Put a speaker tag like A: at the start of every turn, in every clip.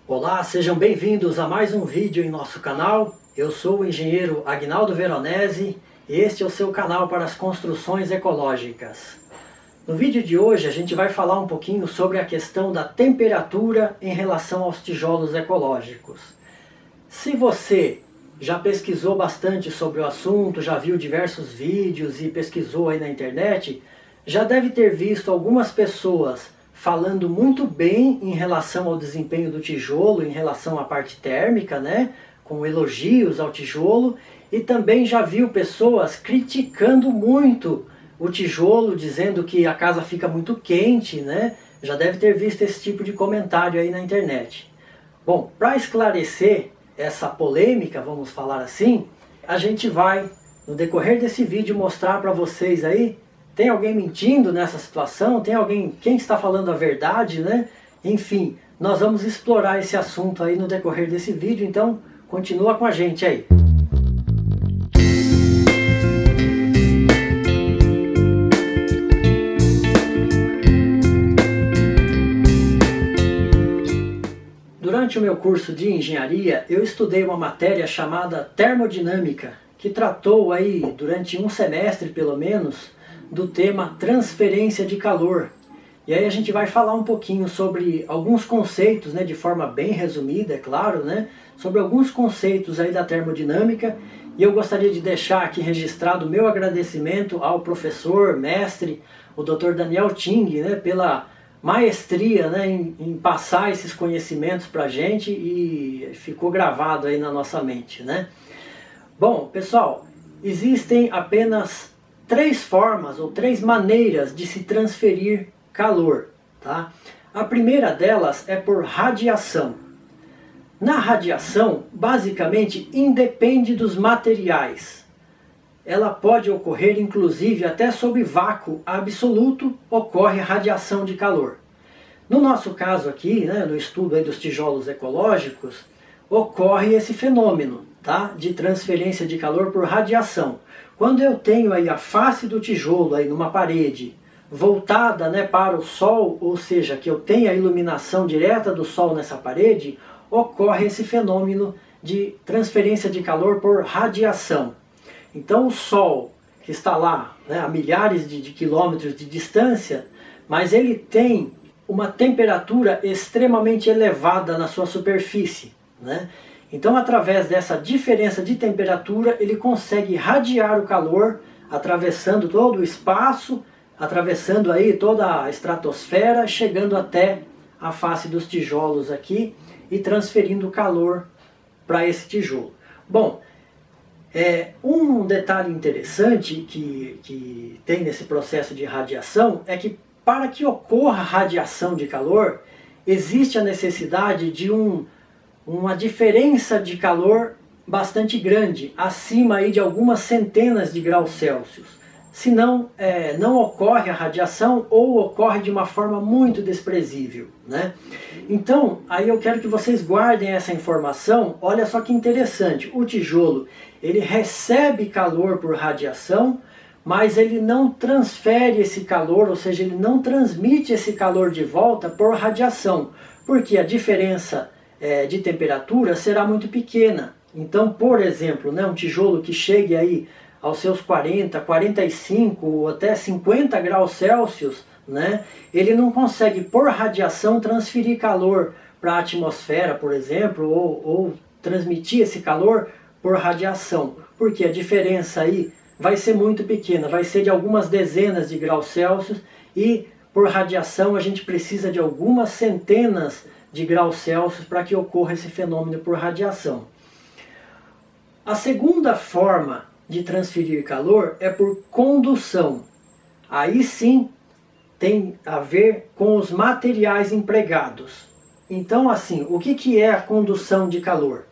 A: Olá, sejam bem-vindos a mais um vídeo em nosso canal. Eu sou o engenheiro Agnaldo Veronese e este é o seu canal para as construções ecológicas. No vídeo de hoje a gente vai falar um pouquinho sobre a questão da temperatura em relação aos tijolos ecológicos. Se você já pesquisou bastante sobre o assunto, já viu diversos vídeos e pesquisou aí na internet, já deve ter visto algumas pessoas falando muito bem em relação ao desempenho do tijolo, em relação à parte térmica, né? Com elogios ao tijolo, e também já viu pessoas criticando muito o tijolo, dizendo que a casa fica muito quente, né? Já deve ter visto esse tipo de comentário aí na internet. Bom, para esclarecer essa polêmica, vamos falar assim, a gente vai, no decorrer desse vídeo, mostrar para vocês aí. Tem alguém mentindo nessa situação? Tem alguém, quem está falando a verdade, né? Enfim, nós vamos explorar esse assunto aí no decorrer desse vídeo, então continua com a gente aí. Durante o meu curso de engenharia, eu estudei uma matéria chamada termodinâmica, que tratou aí, durante um semestre pelo menos, do tema transferência de calor. E aí a gente vai falar um pouquinho sobre alguns conceitos, né, de forma bem resumida, é claro, né, sobre alguns conceitos aí da termodinâmica. E eu gostaria de deixar aqui registrado o meu agradecimento ao professor, mestre, o Dr. Daniel Ting, né, pela maestria, né, em passar esses conhecimentos para a gente, e ficou gravado aí na nossa mente, né. Bom, pessoal, existem apenas três formas ou três maneiras de se transferir calor, tá? A primeira delas é por radiação. Na radiação, basicamente, independe dos materiais. Ela pode ocorrer, inclusive, até sob vácuo absoluto, ocorre radiação de calor. No nosso caso aqui, né, no estudo aí dos tijolos ecológicos, ocorre esse fenômeno, tá, de transferência de calor por radiação. Quando eu tenho aí a face do tijolo aí numa parede voltada, né, para o sol, ou seja, que eu tenho a iluminação direta do sol nessa parede, ocorre esse fenômeno de transferência de calor por radiação. Então o sol, que está lá, né, a milhares de quilômetros de distância, mas ele tem uma temperatura extremamente elevada na sua superfície, né? Então, através dessa diferença de temperatura, ele consegue radiar o calor, atravessando todo o espaço, atravessando aí toda a estratosfera, chegando até a face dos tijolos aqui e transferindo calor para esse tijolo. Bom, um detalhe interessante que tem nesse processo de radiação é que, para que ocorra radiação de calor, existe a necessidade de uma diferença de calor bastante grande, acima aí de algumas centenas de graus Celsius. Senão, não ocorre a radiação, ou ocorre de uma forma muito desprezível, né? Então, aí eu quero que vocês guardem essa informação. Olha só que interessante, o tijolo, ele recebe calor por radiação, mas ele não transfere esse calor, ou seja, ele não transmite esse calor de volta por radiação, porque a diferença de temperatura será muito pequena. Então, por exemplo, né, um tijolo que chegue aí aos seus 40, 45 ou até 50 graus Celsius, né, ele não consegue, por radiação, transferir calor para a atmosfera, por exemplo, ou transmitir esse calor por radiação, porque a diferença aí vai ser muito pequena, vai ser de algumas dezenas de graus Celsius, e por radiação a gente precisa de algumas centenas de graus Celsius para que ocorra esse fenômeno por radiação. A segunda forma de transferir calor é por condução. Aí sim tem a ver com os materiais empregados. Então, assim, o que é a condução de calor?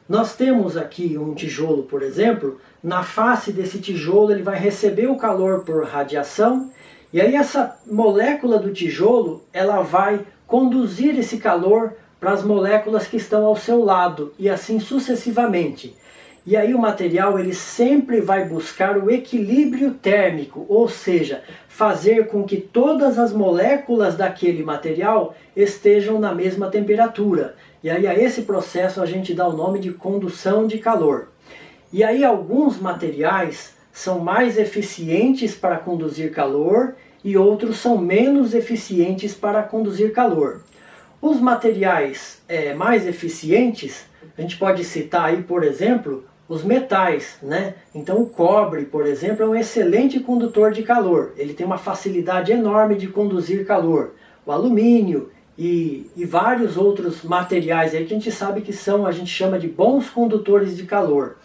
A: Nós temos aqui um tijolo, por exemplo. Na face desse tijolo ele vai receber o calor por radiação, e aí essa molécula do tijolo, ela vai conduzir esse calor para as moléculas que estão ao seu lado, e assim sucessivamente. E aí o material, ele sempre vai buscar o equilíbrio térmico, ou seja, fazer com que todas as moléculas daquele material estejam na mesma temperatura. E aí a esse processo a gente dá o nome de condução de calor. E aí alguns materiais são mais eficientes para conduzir calor e outros são menos eficientes para conduzir calor. Os materiais mais eficientes, a gente pode citar aí, por exemplo, os metais, né? Então o cobre, por exemplo, é um excelente condutor de calor. Ele tem uma facilidade enorme de conduzir calor. O alumínio e vários outros materiais aí que a gente sabe que são, a gente chama de bons condutores de calor.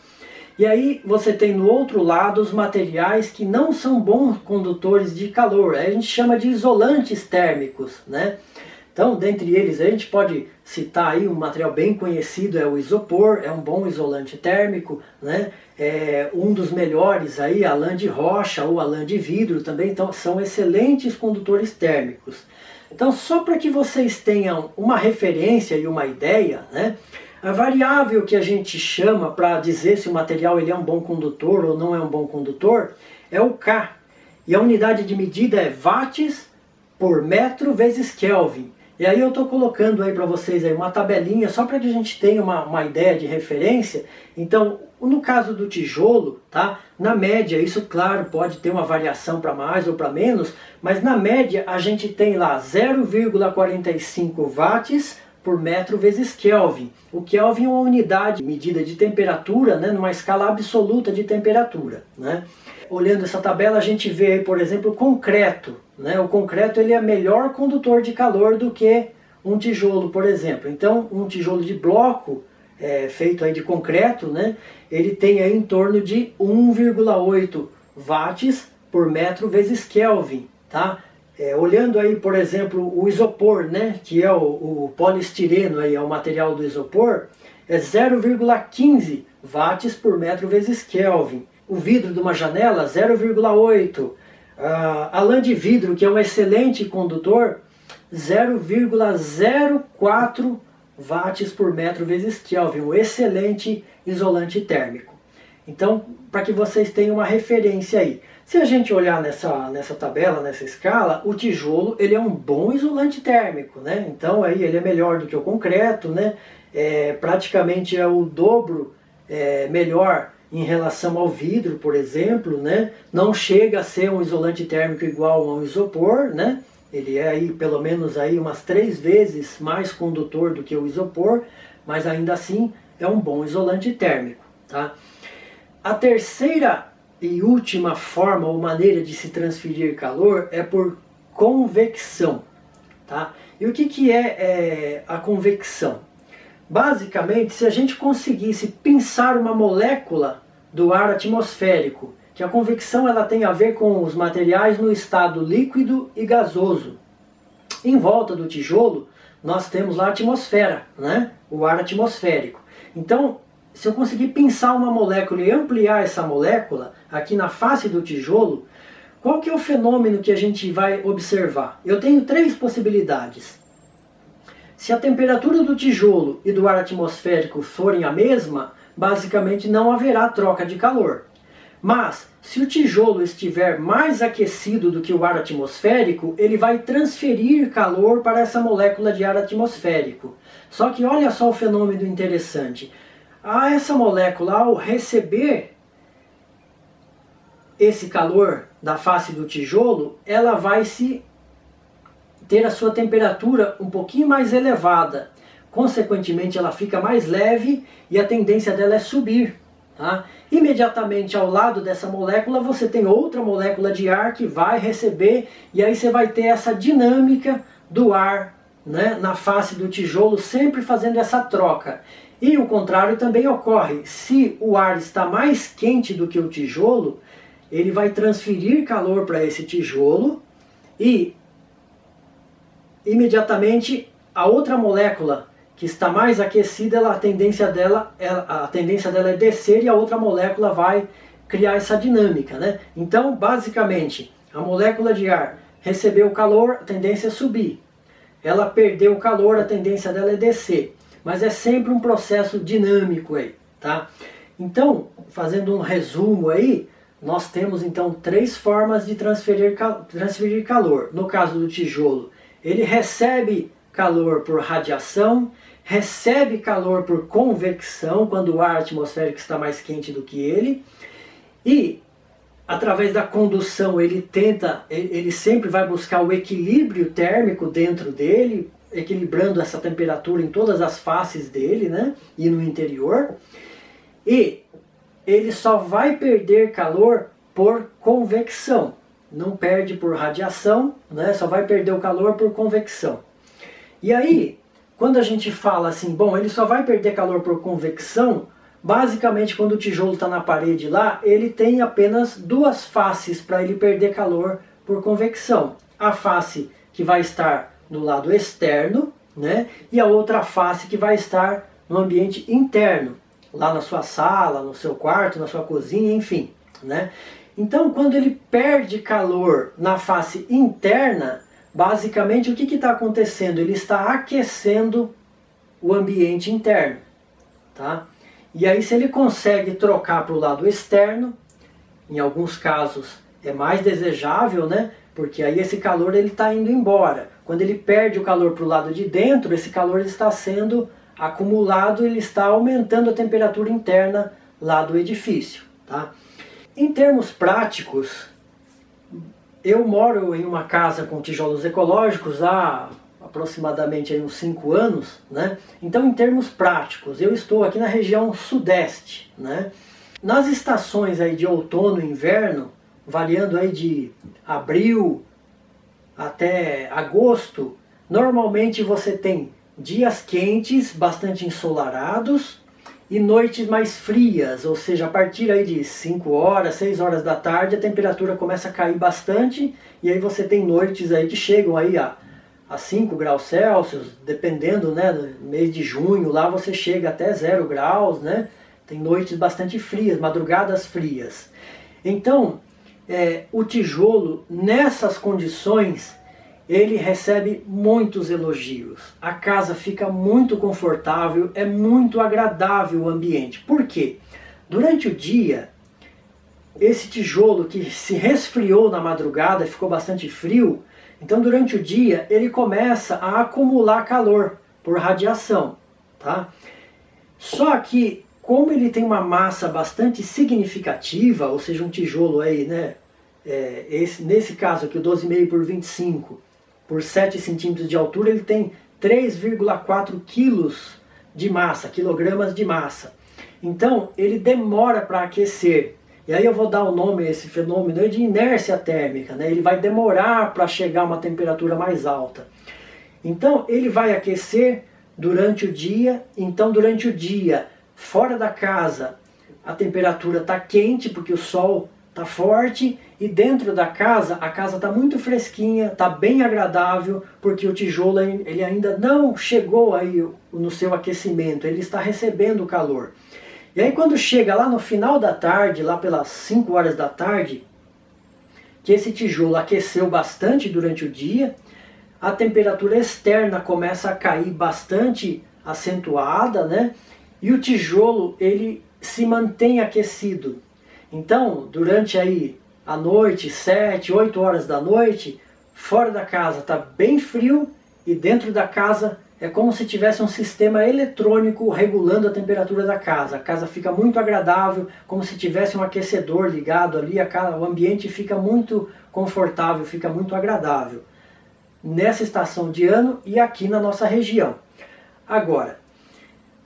A: E aí você tem no outro lado os materiais que não são bons condutores de calor. Aí a gente chama de isolantes térmicos, né? Então, dentre eles, a gente pode citar aí um material bem conhecido, é o isopor, é um bom isolante térmico, né? Um dos melhores aí, a lã de rocha ou a lã de vidro também, então são excelentes condutores térmicos. Então, só para que vocês tenham uma referência e uma ideia, né? A variável que a gente chama para dizer se o material ele é um bom condutor ou não é um bom condutor é o K. E a unidade de medida é watts por metro vezes Kelvin. E aí eu estou colocando aí para vocês aí uma tabelinha só para que a gente tenha uma ideia de referência. Então, no caso do tijolo, tá? Na média, isso claro pode ter uma variação para mais ou para menos, mas na média a gente tem lá 0,45 watts por metro vezes Kelvin. O Kelvin é uma unidade de medida de temperatura, né, numa escala absoluta de temperatura, né? Olhando essa tabela a gente vê aí, por exemplo, o concreto, né? O concreto ele é melhor condutor de calor do que um tijolo, por exemplo. Então um tijolo de bloco feito aí de concreto, né, ele tem aí em torno de 1,8 watts por metro vezes Kelvin, tá? Olhando aí, por exemplo, o isopor, né, que é o poliestireno, aí, é o material do isopor, é 0,15 watts por metro vezes Kelvin. O vidro de uma janela, 0,8. A lã de vidro, que é um excelente condutor, 0,04 watts por metro vezes Kelvin, um excelente isolante térmico. Então, para que vocês tenham uma referência aí. Se a gente olhar nessa tabela, nessa escala, o tijolo ele é um bom isolante térmico, né? Então aí ele é melhor do que o concreto, né? Praticamente é o dobro melhor em relação ao vidro, por exemplo, né? Não chega a ser um isolante térmico igual a um isopor, né? Ele é aí pelo menos aí umas 3 vezes mais condutor do que o isopor, mas ainda assim é um bom isolante térmico, tá? A terceira e última forma ou maneira de se transferir calor é por convecção, tá? E o que é a convecção? Basicamente, se a gente conseguisse pinçar uma molécula do ar atmosférico, que a convecção ela tem a ver com os materiais no estado líquido e gasoso. Em volta do tijolo, nós temos lá a atmosfera, né? O ar atmosférico. Então, se eu conseguir pinçar uma molécula e ampliar essa molécula aqui na face do tijolo, qual que é o fenômeno que a gente vai observar? Eu tenho 3 possibilidades. Se a temperatura do tijolo e do ar atmosférico forem a mesma, basicamente não haverá troca de calor. Mas, se o tijolo estiver mais aquecido do que o ar atmosférico, ele vai transferir calor para essa molécula de ar atmosférico. Só que olha só o fenômeno interessante. Essa molécula, ao receber esse calor da face do tijolo, ela vai ter a sua temperatura um pouquinho mais elevada. Consequentemente, ela fica mais leve e a tendência dela é subir. Tá? Imediatamente ao lado dessa molécula você tem outra molécula de ar que vai receber, e aí você vai ter essa dinâmica do ar, né, na face do tijolo, sempre fazendo essa troca. E o contrário também ocorre. Se o ar está mais quente do que o tijolo, ele vai transferir calor para esse tijolo e imediatamente a outra molécula que está mais aquecida, a tendência dela é descer e a outra molécula vai criar essa dinâmica, né? Então, basicamente, a molécula de ar recebeu o calor, a tendência é subir. Ela perdeu o calor, a tendência dela é descer. Mas é sempre um processo dinâmico aí, tá? Então, fazendo um resumo aí, nós temos então 3 formas de transferir calor. No caso do tijolo, ele recebe calor por radiação, recebe calor por convecção, quando o ar atmosférico está mais quente do que ele, e através da condução ele sempre vai buscar o equilíbrio térmico dentro dele, equilibrando essa temperatura em todas as faces dele, né, e no interior, e ele só vai perder calor por convecção, não perde por radiação, né, só vai perder o calor por convecção. E aí, quando a gente fala assim, bom, ele só vai perder calor por convecção, basicamente quando o tijolo está na parede lá, ele tem apenas 2 faces para ele perder calor por convecção. A face que vai estar no lado externo, né, e a outra face que vai estar no ambiente interno, lá na sua sala, no seu quarto, na sua cozinha, enfim, né. Então, quando ele perde calor na face interna, basicamente, o que está acontecendo? Ele está aquecendo o ambiente interno, tá? E aí, se ele consegue trocar para o lado externo, em alguns casos é mais desejável, né? Porque aí esse calor está indo embora. Quando ele perde o calor para o lado de dentro, esse calor está sendo acumulado, ele está aumentando a temperatura interna lá do edifício, tá? Em termos práticos, eu moro em uma casa com tijolos ecológicos há aproximadamente aí uns 5 anos, né? Então, em termos práticos, eu estou aqui na região sudeste, né? Nas estações aí de outono e inverno, variando aí de abril até agosto, normalmente você tem dias quentes, bastante ensolarados, e noites mais frias, ou seja, a partir aí de 5 horas, 6 horas da tarde, a temperatura começa a cair bastante, e aí você tem noites aí que chegam aí a 5 graus Celsius, dependendo, né, no mês de junho, lá você chega até 0 graus, né, tem noites bastante frias, madrugadas frias. Então, o tijolo, nessas condições, ele recebe muitos elogios. A casa fica muito confortável, é muito agradável o ambiente. Por quê? Durante o dia, esse tijolo que se resfriou na madrugada, ficou bastante frio, então durante o dia ele começa a acumular calor por radiação, tá? Só que, como ele tem uma massa bastante significativa, ou seja, um tijolo aí, né, nesse caso aqui, o 12,5 por 25, por 7 centímetros de altura, ele tem 3,4 quilos de massa, quilogramas de massa. Então, ele demora para aquecer. E aí eu vou dar o nome a esse fenômeno de inércia térmica, né? Ele vai demorar para chegar a uma temperatura mais alta. Então, ele vai aquecer durante o dia. Então, durante o dia, fora da casa, a temperatura está quente, porque o sol está forte, e dentro da casa, a casa está muito fresquinha, está bem agradável, porque o tijolo ele ainda não chegou aí no seu aquecimento, ele está recebendo o calor. E aí quando chega lá no final da tarde, lá pelas 5 horas da tarde, que esse tijolo aqueceu bastante durante o dia, a temperatura externa começa a cair bastante acentuada, né? E o tijolo ele se mantém aquecido. Então, durante aí a noite, 7, 8 horas da noite, fora da casa está bem frio e dentro da casa é como se tivesse um sistema eletrônico regulando a temperatura da casa. A casa fica muito agradável, como se tivesse um aquecedor ligado ali, o ambiente fica muito confortável, fica muito agradável. Nessa estação de ano e aqui na nossa região. Agora,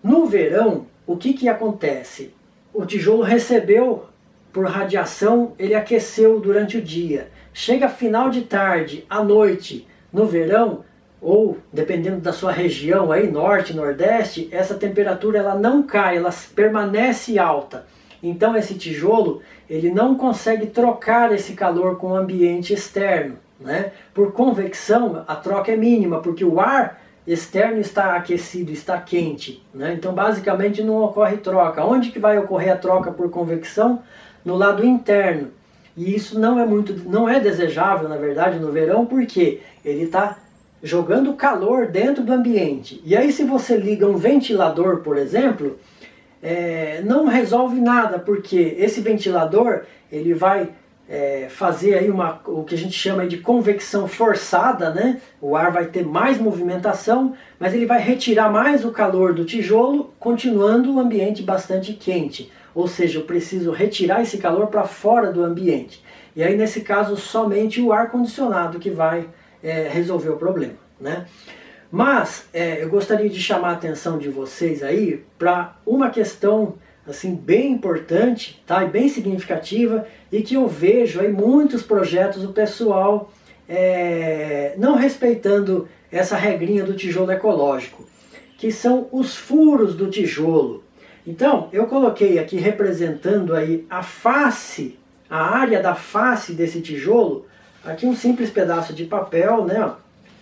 A: no verão, o que acontece? O tijolo recebeu por radiação, ele aqueceu durante o dia. Chega final de tarde, à noite, no verão, ou dependendo da sua região, aí, norte, nordeste, essa temperatura ela não cai, ela permanece alta. Então esse tijolo ele não consegue trocar esse calor com o ambiente externo, né? Por convecção, a troca é mínima, porque o ar externo está aquecido, está quente, né? Então basicamente não ocorre troca. Onde que vai ocorrer a troca por convecção? No lado interno. E isso não é desejável, na verdade, no verão, porque ele está jogando calor dentro do ambiente. E aí se você liga um ventilador, por exemplo, não resolve nada, porque esse ventilador ele vai fazer aí o que a gente chama de convecção forçada, né? O ar vai ter mais movimentação, mas ele vai retirar mais o calor do tijolo, continuando o ambiente bastante quente. Ou seja, eu preciso retirar esse calor para fora do ambiente. E aí, nesse caso, somente o ar-condicionado que vai resolver o problema, né? Mas eu gostaria de chamar a atenção de vocês aí para uma questão assim bem importante, tá? E bem significativa, e que eu vejo aí muitos projetos o pessoal não respeitando essa regrinha do tijolo ecológico, que são os furos do tijolo. Então, eu coloquei aqui representando aí a face, a área da face desse tijolo, aqui um simples pedaço de papel, né, ó,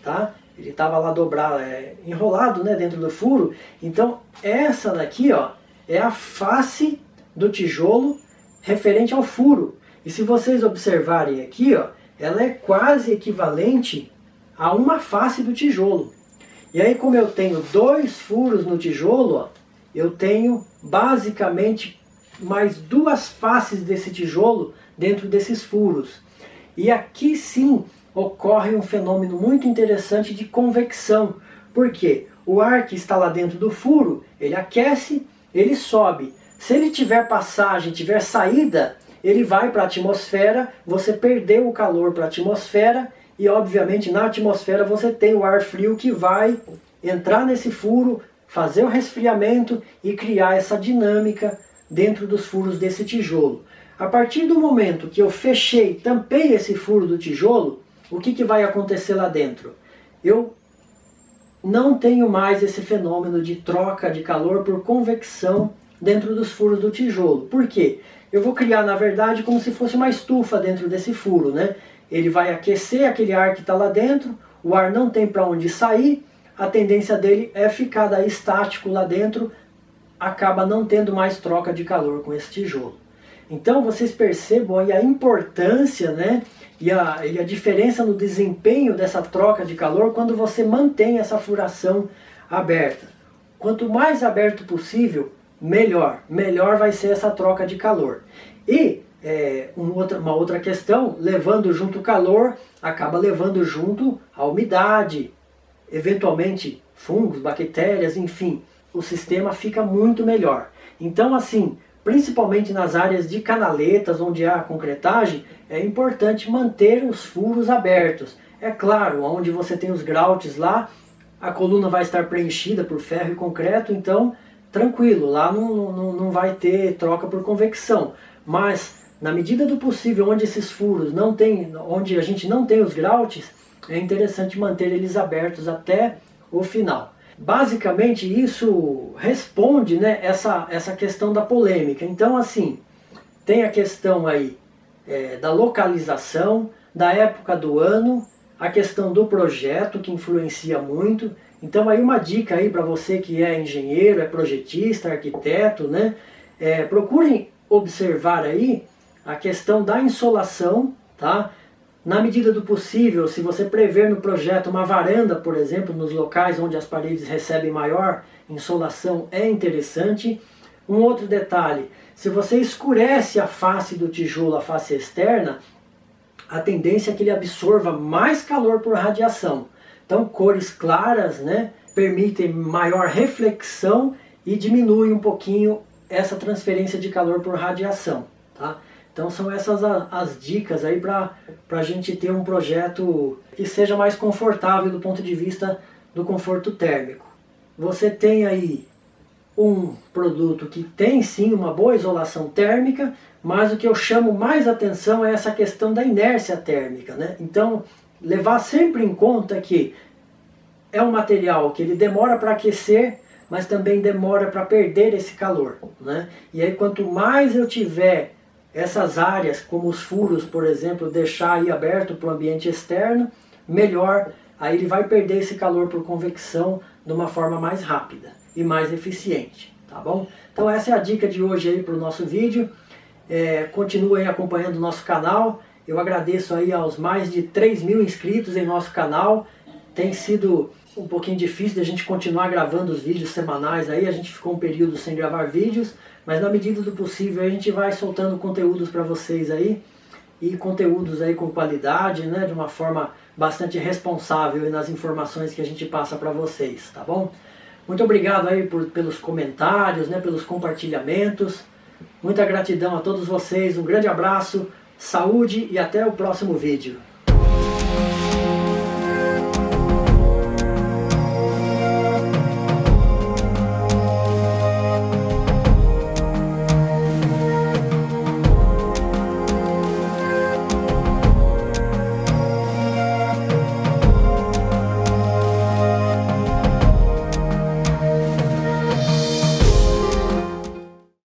A: tá? Ele estava lá dobrado, enrolado, né, dentro do furo. Então, essa daqui, ó, é a face do tijolo referente ao furo. E se vocês observarem aqui, ó, ela é quase equivalente a uma face do tijolo. E aí, como eu tenho 2 furos no tijolo, ó, eu tenho basicamente mais 2 faces desse tijolo dentro desses furos. E aqui sim ocorre um fenômeno muito interessante de convecção. Por quê? O ar que está lá dentro do furo, ele aquece, ele sobe. Se ele tiver passagem, tiver saída, ele vai para a atmosfera, você perdeu o calor para a atmosfera, e obviamente na atmosfera você tem o ar frio que vai entrar nesse furo, fazer o resfriamento e criar essa dinâmica dentro dos furos desse tijolo. A partir do momento que eu fechei, tampei esse furo do tijolo, o que vai acontecer lá dentro? Eu não tenho mais esse fenômeno de troca de calor por convecção dentro dos furos do tijolo. Por quê? Eu vou criar, na verdade, como se fosse uma estufa dentro desse furo, né? Ele vai aquecer aquele ar que está lá dentro, o ar não tem para onde sair, a tendência dele é ficar daí estático lá dentro, acaba não tendo mais troca de calor com esse tijolo. Então vocês percebam aí a importância, né, e a diferença no desempenho dessa troca de calor quando você mantém essa furação aberta. Quanto mais aberto possível, melhor. Melhor vai ser essa troca de calor. E uma outra questão, levando junto o calor, acaba levando junto a umidade, eventualmente fungos, bactérias, enfim, o sistema fica muito melhor. Então assim, principalmente nas áreas de canaletas, onde há concretagem, é importante manter os furos abertos. É claro, onde você tem os groutes lá, a coluna vai estar preenchida por ferro e concreto, então tranquilo, lá não vai ter troca por convecção. Mas na medida do possível, onde esses furos não tem, onde a gente não tem os groutes, é interessante manter eles abertos até o final. Basicamente isso responde, né, essa questão da polêmica. Então assim, tem a questão aí da localização, da época do ano, a questão do projeto que influencia muito. Então aí uma dica aí para você que é engenheiro, é projetista, arquiteto, né, procurem observar aí a questão da insolação, tá? Na medida do possível, se você prever no projeto uma varanda, por exemplo, nos locais onde as paredes recebem maior insolação, é interessante. Um outro detalhe, se você escurece a face do tijolo, a face externa, a tendência é que ele absorva mais calor por radiação. Então cores claras, né, permitem maior reflexão e diminui um pouquinho essa transferência de calor por radiação, tá? Então são essas as dicas aí para a gente ter um projeto que seja mais confortável do ponto de vista do conforto térmico. Você tem aí um produto que tem sim uma boa isolação térmica, mas o que eu chamo mais atenção é essa questão da inércia térmica, né? Então levar sempre em conta que é um material que ele demora para aquecer, mas também demora para perder esse calor, né? E aí quanto mais eu tiver essas áreas, como os furos, por exemplo, deixar aí aberto para o ambiente externo, melhor, aí ele vai perder esse calor por convecção de uma forma mais rápida e mais eficiente, tá bom? Então essa é a dica de hoje aí para o nosso vídeo. Continuem acompanhando o nosso canal. Eu agradeço aí aos mais de 3.000 inscritos em nosso canal. Tem sido um pouquinho difícil de a gente continuar gravando os vídeos semanais aí, a gente ficou um período sem gravar vídeos, mas na medida do possível a gente vai soltando conteúdos para vocês aí, e conteúdos aí com qualidade, né, de uma forma bastante responsável nas informações que a gente passa para vocês, tá bom? Muito obrigado aí pelos comentários, né, pelos compartilhamentos, muita gratidão a todos vocês, um grande abraço, saúde e até o próximo vídeo.